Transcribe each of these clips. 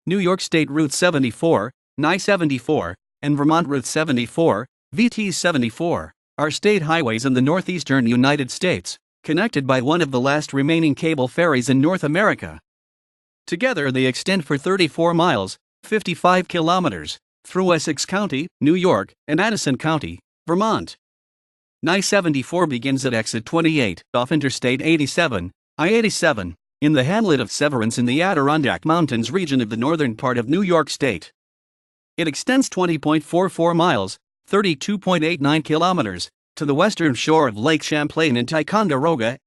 New York State Route 74, NI-74, and Vermont Route 74, VT-74, are state highways in the northeastern United States, connected by one of the last remaining cable ferries in North America. Together they extend for 34 miles, 55 kilometers, through Essex County, New York, and Addison County, Vermont. NI-74 begins at exit 28 off Interstate 87, I-87, in the hamlet of Severance in the Adirondack Mountains region of the northern part of New York State. It extends 20.44 miles, 32.89 kilometers, to the western shore of Lake Champlain in Ticonderoga.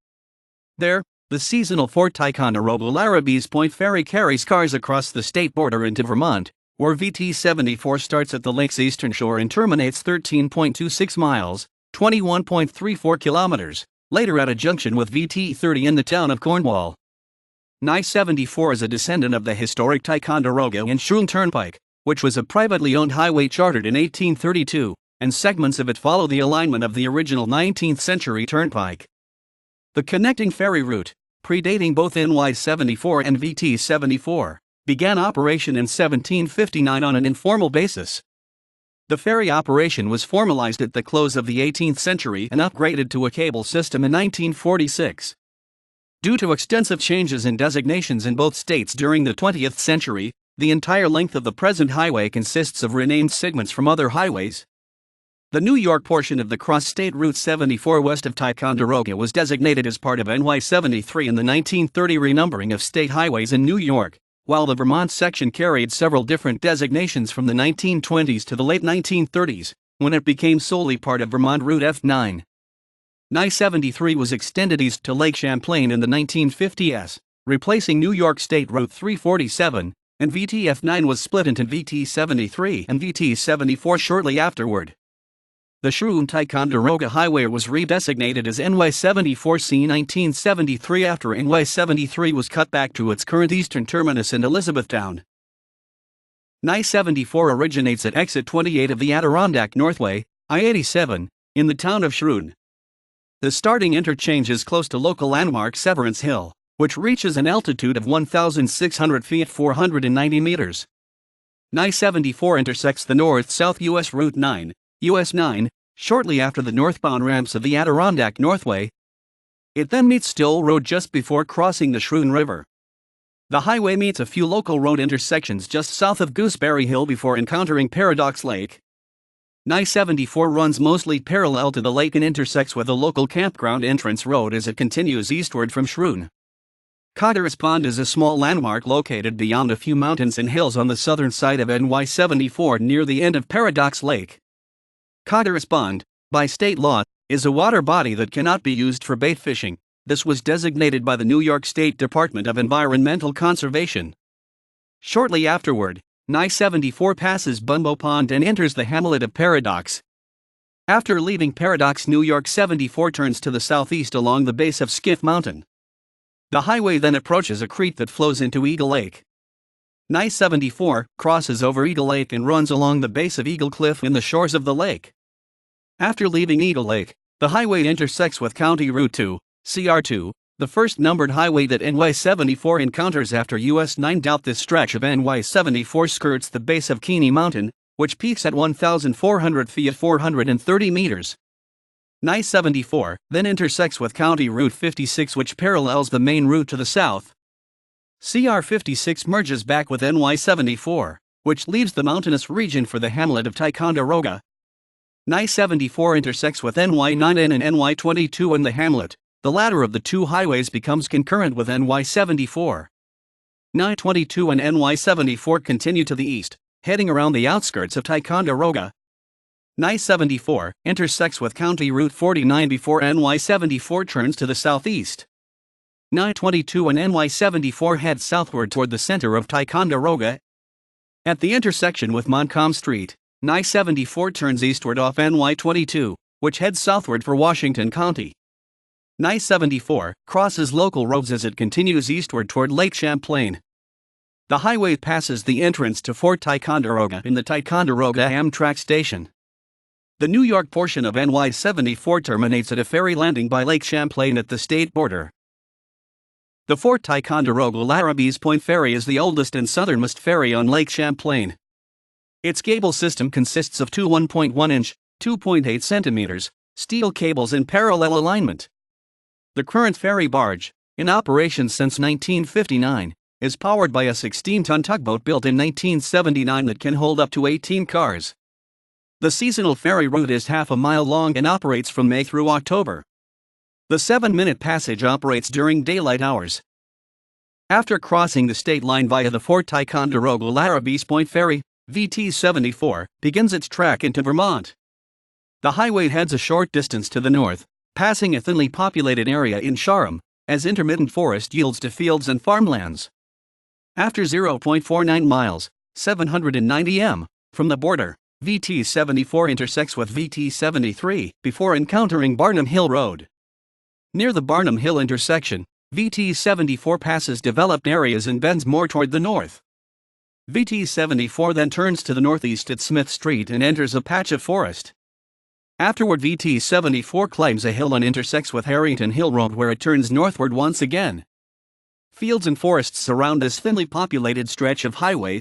There, the seasonal Fort Ticonderoga Larrabees Point Ferry carries cars across the state border into Vermont, where VT-74 starts at the lake's eastern shore and terminates 13.26 miles, 21.34 kilometers, later at a junction with VT-30 in the town of Cornwall. NI-74 is a descendant of the historic Ticonderoga and Schroon Turnpike, which was a privately owned highway chartered in 1832, and segments of it follow the alignment of the original 19th century turnpike. The connecting ferry route, predating both NI-74 and VT-74, began operation in 1759 on an informal basis. The ferry operation was formalized at the close of the 18th century and upgraded to a cable system in 1946. Due to extensive changes in designations in both states during the 20th century, the entire length of the present highway consists of renamed segments from other highways. The New York portion of the cross-state Route 74 west of Ticonderoga was designated as part of NI-73 in the 1930 renumbering of state highways in New York, while the Vermont section carried several different designations from the 1920s to the late 1930s, when it became solely part of Vermont Route F9. NI-73 was extended east to Lake Champlain in the 1950s, replacing New York State Route 347, and VT-F9 was split into VT-73 and VT-74 shortly afterward. The Schroon-Ticonderoga Highway was redesignated as NI-74C 1973 after NI-73 was cut back to its current eastern terminus in Elizabethtown. NI-74 originates at exit 28 of the Adirondack Northway, I-87, in the town of Schroon. The starting interchange is close to local landmark Severance Hill, which reaches an altitude of 1,600 feet 490 meters. NI-74 intersects the north-south U.S. Route 9, US 9, shortly after the northbound ramps of the Adirondack Northway. It then meets Still Road just before crossing the Schroon River. The highway meets a few local road intersections just south of Gooseberry Hill before encountering Paradox Lake. NI-74 runs mostly parallel to the lake and intersects with a local campground entrance road as it continues eastward from Schroon. Cotter's Pond is a small landmark located beyond a few mountains and hills on the southern side of NI-74 near the end of Paradox Lake. Cotter's Pond, by state law, is a water body that cannot be used for bait fishing. This was designated by the New York State Department of Environmental Conservation. Shortly afterward, NI-74 passes Bumbo Pond and enters the hamlet of Paradox. After leaving Paradox, New York 74 turns to the southeast along the base of Skiff Mountain. The highway then approaches a creek that flows into Eagle Lake. NI-74 crosses over Eagle Lake and runs along the base of Eagle Cliff in the shores of the lake. After leaving Eagle Lake, the highway intersects with County Route 2, CR2, the first numbered highway that NI-74 encounters after US 9. This stretch of NI-74 skirts the base of Keeney Mountain, which peaks at 1,400 feet 430 meters. NI-74 then intersects with County Route 56, which parallels the main route to the south. CR56 merges back with NI-74, which leaves the mountainous region for the hamlet of Ticonderoga. NI-74 intersects with NI-9N and NI-22 in the hamlet. The latter of the two highways becomes concurrent with NI-74. NI-22 and NI-74 continue to the east, heading around the outskirts of Ticonderoga. NI-74 intersects with County Route 49 before NI-74 turns to the southeast. NI-22 and NI-74 head southward toward the center of Ticonderoga. At the intersection with Montcalm Street, NI-74 turns eastward off NI-22, which heads southward for Washington County. NI-74 crosses local roads as it continues eastward toward Lake Champlain. The highway passes the entrance to Fort Ticonderoga in the Ticonderoga Amtrak station. The New York portion of NI-74 terminates at a ferry landing by Lake Champlain at the state border. The Fort Ticonderoga Larrabees Point Ferry is the oldest and southernmost ferry on Lake Champlain. Its cable system consists of two 1.1-inch, 2.8 centimeters, steel cables in parallel alignment. The current ferry barge, in operation since 1959, is powered by a 16-ton tugboat built in 1979 that can hold up to 18 cars. The seasonal ferry route is half a mile long and operates from May through October. The 7-minute passage operates during daylight hours. After crossing the state line via the Fort Ticonderoga Larrabees Point Ferry, VT-74 begins its trek into Vermont. The highway heads a short distance to the north, passing a thinly populated area in Schroon, as intermittent forest yields to fields and farmlands. After 0.49 miles, 790 m, from the border, VT-74 intersects with VT-73 before encountering Barnum Hill Road. Near the Barnum Hill intersection, VT-74 passes developed areas and bends more toward the north. VT-74 then turns to the northeast at Smith Street and enters a patch of forest. Afterward, VT-74 climbs a hill and intersects with Harrington Hill Road, where it turns northward once again. Fields and forests surround this thinly populated stretch of highway.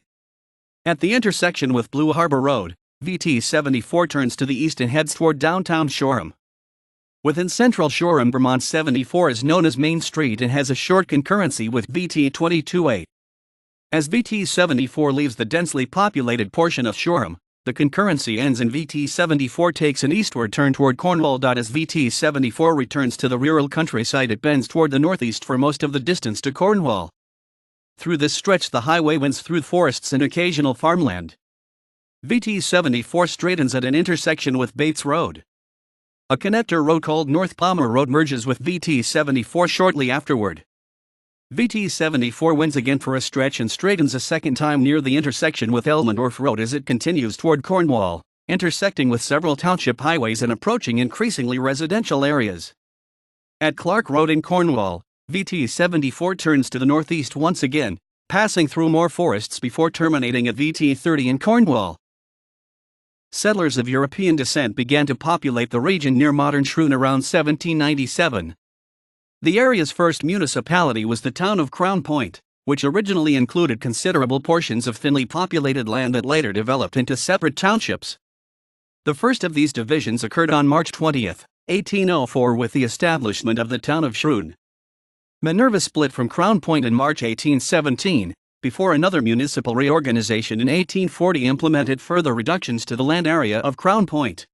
At the intersection with Blue Harbor Road, VT-74 turns to the east and heads toward downtown Schroon. Within central Schroon, Vermont 74 is known as Main Street and has a short concurrency with VT-22A. As VT-74 leaves the densely populated portion of Schroon, the concurrency ends and VT-74 takes an eastward turn toward Cornwall. As VT-74 returns to the rural countryside, it bends toward the northeast for most of the distance to Cornwall. Through this stretch, the highway winds through forests and occasional farmland. VT-74 straightens at an intersection with Bates Road. A connector road called North Palmer Road merges with VT-74 shortly afterward. VT-74 winds again for a stretch and straightens a second time near the intersection with Elmendorf Road as it continues toward Cornwall, intersecting with several township highways and approaching increasingly residential areas. At Clark Road in Cornwall, VT-74 turns to the northeast once again, passing through more forests before terminating at VT-30 in Cornwall. Settlers of European descent began to populate the region near modern Schroon around 1797. The area's first municipality was the town of Crown Point, which originally included considerable portions of thinly populated land that later developed into separate townships. The first of these divisions occurred on March 20, 1804, with the establishment of the town of Schroon. Minerva split from Crown Point in March 1817, before another municipal reorganization in 1840 implemented further reductions to the land area of Crown Point.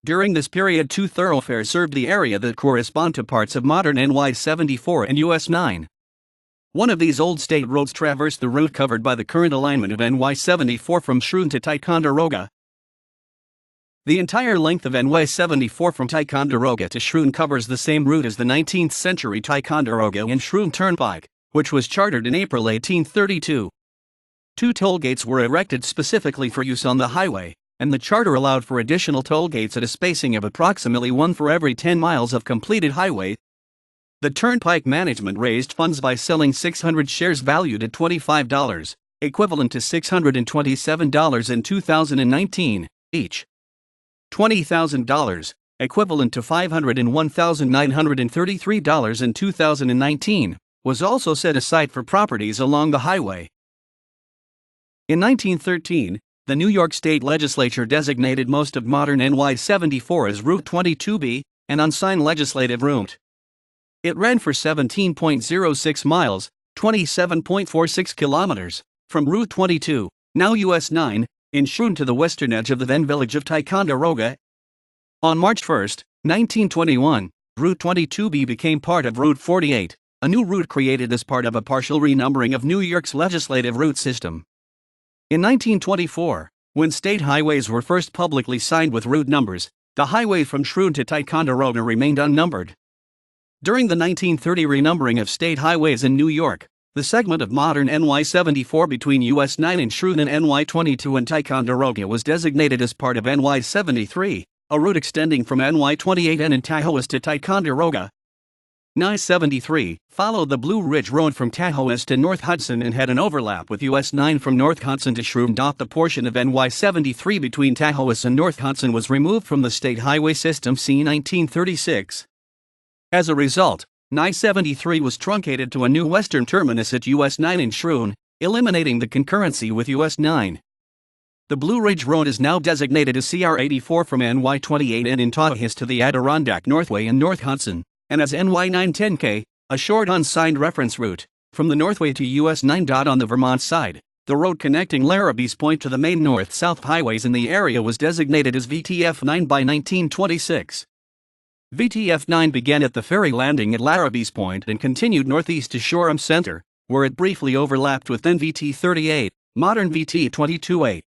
During this period, two thoroughfares served the area that correspond to parts of modern NY 74 and US 9. One of these old state roads traversed the route covered by the current alignment of NY 74 from Schroon to Ticonderoga. The entire length of NY 74 from Ticonderoga to Schroon covers the same route as the 19th century Ticonderoga and Schroon Turnpike, which was chartered in April 1832. Two toll gates were erected specifically for use on the highway, and the charter allowed for additional toll gates at a spacing of approximately one for every 10 miles of completed highway. The Turnpike management raised funds by selling 600 shares valued at $25, equivalent to $627 in 2019, each. $20,000, equivalent to $501,933 in 2019, was also set aside for properties along the highway. In 1913, the New York State Legislature designated most of modern NY 74 as Route 22B, an unsigned legislative route. It ran for 17.06 miles, 27.46 kilometers, from Route 22, now US 9, in Schroon to the western edge of the then village of Ticonderoga. On March 1, 1921, Route 22B became part of Route 48, a new route created as part of a partial renumbering of New York's legislative route system. In 1924, when state highways were first publicly signed with route numbers, the highway from Schroon to Ticonderoga remained unnumbered. During the 1930 renumbering of state highways in New York, the segment of modern NY 74 between US 9 and Schroon and NY 22 and Ticonderoga was designated as part of NY 73, a route extending from NY 28N in Tahoe to Ticonderoga. NY 73 followed the Blue Ridge Road from Tahoe to North Hudson and had an overlap with US 9 from North Hudson to Schroon. The portion of NY 73 between Tahoe and North Hudson was removed from the state highway system c. 1936. As a result, NI-73 was truncated to a new western terminus at US 9 in Schroon, eliminating the concurrency with US 9. The Blue Ridge Road is now designated as CR-84 from NY-28N in Tahoe to the Adirondack Northway in North Hudson, and as NY-910K, a short unsigned reference route, from the Northway to US 9. On the Vermont side, the road connecting Larrabees Point to the main north-south highways in the area was designated as VTF-9 by 1926. VTF-9 began at the ferry landing at Larrabees Point and continued northeast to Shoreham Center, where it briefly overlapped with then VT-38, modern VT-22A.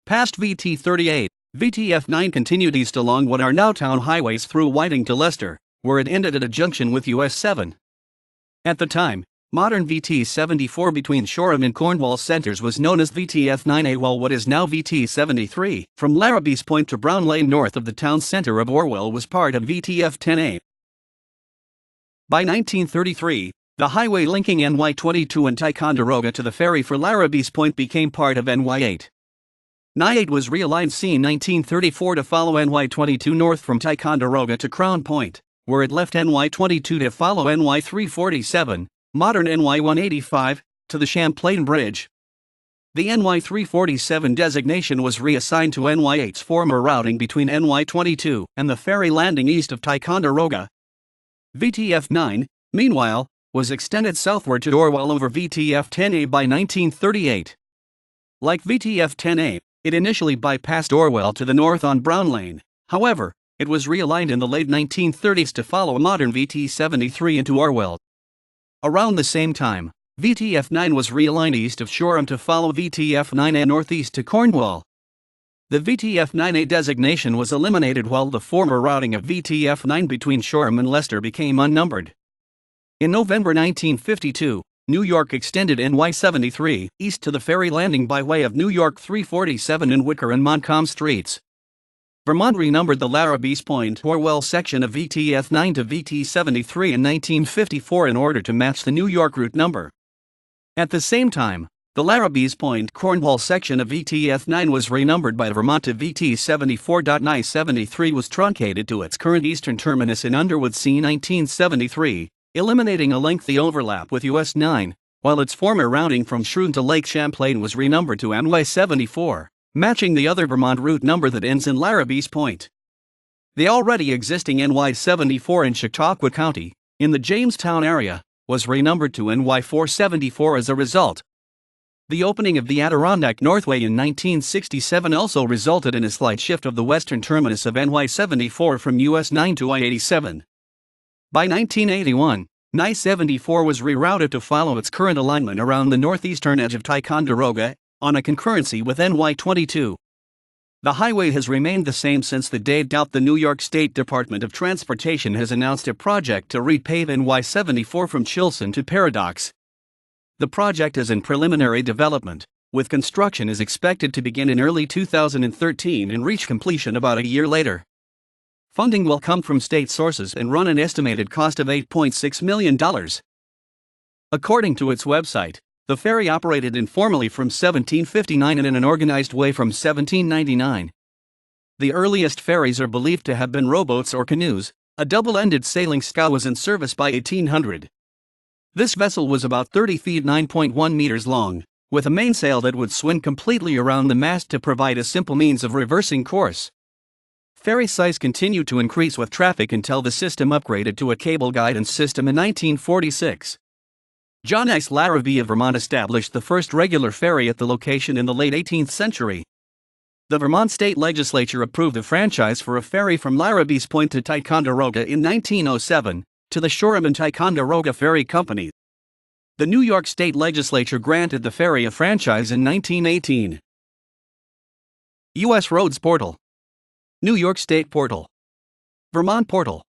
Past VT-38, VTF-9 continued east along what are now town highways through Whiting to Leicester, where it ended at a junction with US 7. At the time, modern VT-74 between Shoreham and Cornwall centers was known as VTF-9A, while what is now VT-73, from Larrabees Point to Brown Lane north of the town center of Orwell, was part of VTF-10A. By 1933, the highway linking NY-22 and Ticonderoga to the ferry for Larrabees Point became part of NY-8. NY-8 was realigned c. 1934 to follow NY-22 north from Ticonderoga to Crown Point, where it left NY-22 to follow NY-347, modern NY-185, to the Champlain Bridge. The NY-347 designation was reassigned to NY-8's former routing between NY-22 and the ferry landing east of Ticonderoga. VTF-9, meanwhile, was extended southward to Orwell over VTF-10A by 1938. Like VTF-10A, it initially bypassed Orwell to the north on Brown Lane. However, it was realigned in the late 1930s to follow modern VT-73 into Orwell. Around the same time, VTF-9 was realigned east of Shoreham to follow VTF-9A northeast to Cornwall. The VTF-9A designation was eliminated while the former routing of VTF-9 between Shoreham and Leicester became unnumbered. In November 1952, New York extended NY-73 east to the ferry landing by way of New York 347 in Wicker and Montcalm streets. Vermont renumbered the Larrabees Point Orwell section of VTF-9 to VT-73 in 1954 in order to match the New York route number. At the same time, the Larrabees Point Cornwall section of VTF-9 was renumbered by Vermont to VT-74. NI-73 was truncated to its current eastern terminus in Underwood c. 1973, eliminating a lengthy overlap with US 9, while its former routing from Schroon to Lake Champlain was renumbered to NY-74, matching the other Vermont route number that ends in Larrabees Point. The already existing NY-74 in Chautauqua County, in the Jamestown area, was renumbered to NY-474 as a result. The opening of the Adirondack Northway in 1967 also resulted in a slight shift of the western terminus of NY-74 from US 9 to I-87. By 1981, NI-74 was rerouted to follow its current alignment around the northeastern edge of Ticonderoga, on a concurrency with NY-22. The highway has remained the same since the date. The New York State Department of Transportation has announced a project to repave NY-74 from Chilson to Paradox. The project is in preliminary development, with construction is expected to begin in early 2013 and reach completion about a year later. Funding will come from state sources and run an estimated cost of $8.6 million. According to its website, the ferry operated informally from 1759 and in an organized way from 1799. The earliest ferries are believed to have been rowboats or canoes. A double-ended sailing scow was in service by 1800. This vessel was about 30 feet (9.1 meters) long, with a mainsail that would swing completely around the mast to provide a simple means of reversing course. Ferry size continued to increase with traffic until the system upgraded to a cable guidance system in 1946. John S. Larrabee of Vermont established the first regular ferry at the location in the late 18th century. The Vermont State Legislature approved a franchise for a ferry from Larrabees Point to Ticonderoga in 1907, to the Shoreham and Ticonderoga Ferry Company. The New York State Legislature granted the ferry a franchise in 1918. U.S. Roads Portal. New York State Portal. Vermont Portal.